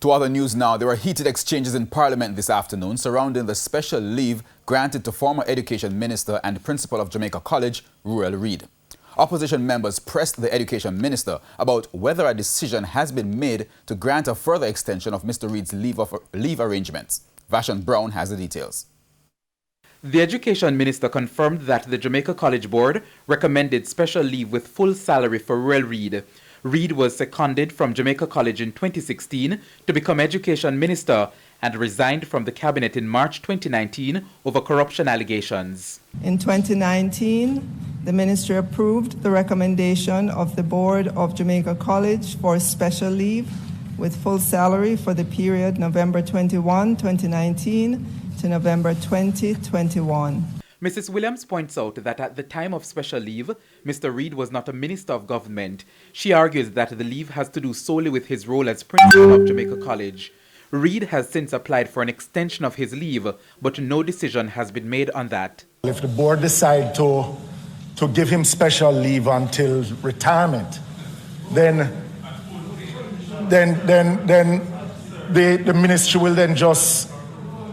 To other news now, there were heated exchanges in Parliament this afternoon surrounding the special leave granted to former Education Minister and Principal of Jamaica College, Ruel Reid. Opposition members pressed the Education Minister about whether a decision has been made to grant a further extension of Mr. Reid's leave arrangements. Vashon Brown has the details. The Education Minister confirmed that the Jamaica College Board recommended special leave with full salary for Ruel Reid. Reid was seconded from Jamaica College in 2016 to become Education Minister and resigned from the cabinet in March 2019 over corruption allegations. In 2019, the ministry approved the recommendation of the Board of Jamaica College for special leave with full salary for the period November 21, 2019 to November 2021. Mrs. Williams points out that at the time of special leave, Mr. Reid was not a minister of government. She argues that the leave has to do solely with his role as principal of Jamaica College. Reid has since applied for an extension of his leave, but no decision has been made on that. If the board decide to give him special leave until retirement, then the ministry will then just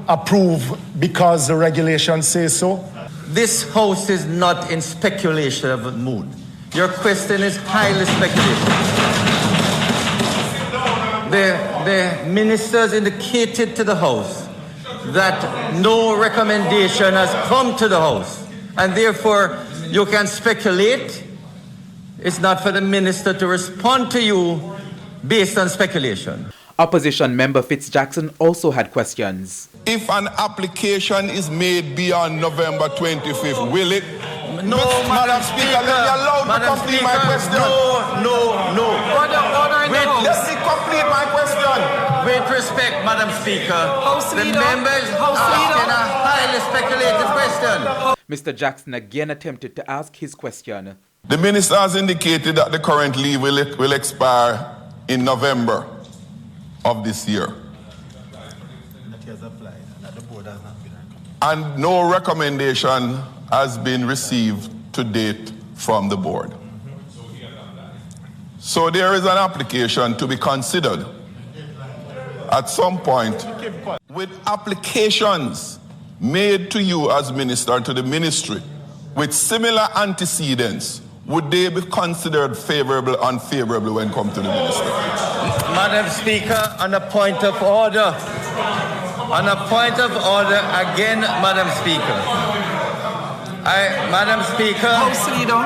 approve because the regulations say so. This House is not in speculative mood. Your question is highly speculative. The ministers indicated to the House that no recommendation has come to the House, and therefore you can speculate. It's not for the minister to respond to you based on speculation. Opposition member Fitzjackson also had questions. If an application is made beyond November 25th, will it? No, Madam Speaker, let me allow to complete my question. No. Let me complete my question. With respect, Madam Speaker, the member is asking a highly speculative question. Mr. Jackson again attempted to ask his question. The minister has indicated that the current leave will expire in November of this year. And no recommendation has been received to date from the board. So there is an application to be considered at some point. With applications made to you as minister, to the ministry, with similar antecedents, would they be considered favorable or unfavorable when come to the minister? Madam Speaker, on a point of order. On a point of order, again, Madam Speaker. Madam Speaker. House Leader.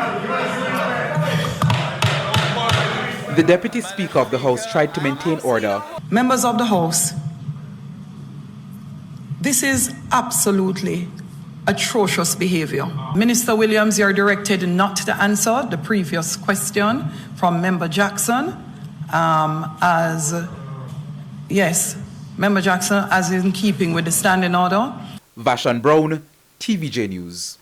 The Deputy Speaker of the House tried to maintain order. Members of the House, this is absolutely atrocious behavior. Minister Williams, you're directed not to answer the previous question from Member Jackson, Member Jackson, as in keeping with the standing order. Vashon Brown, TVJ News.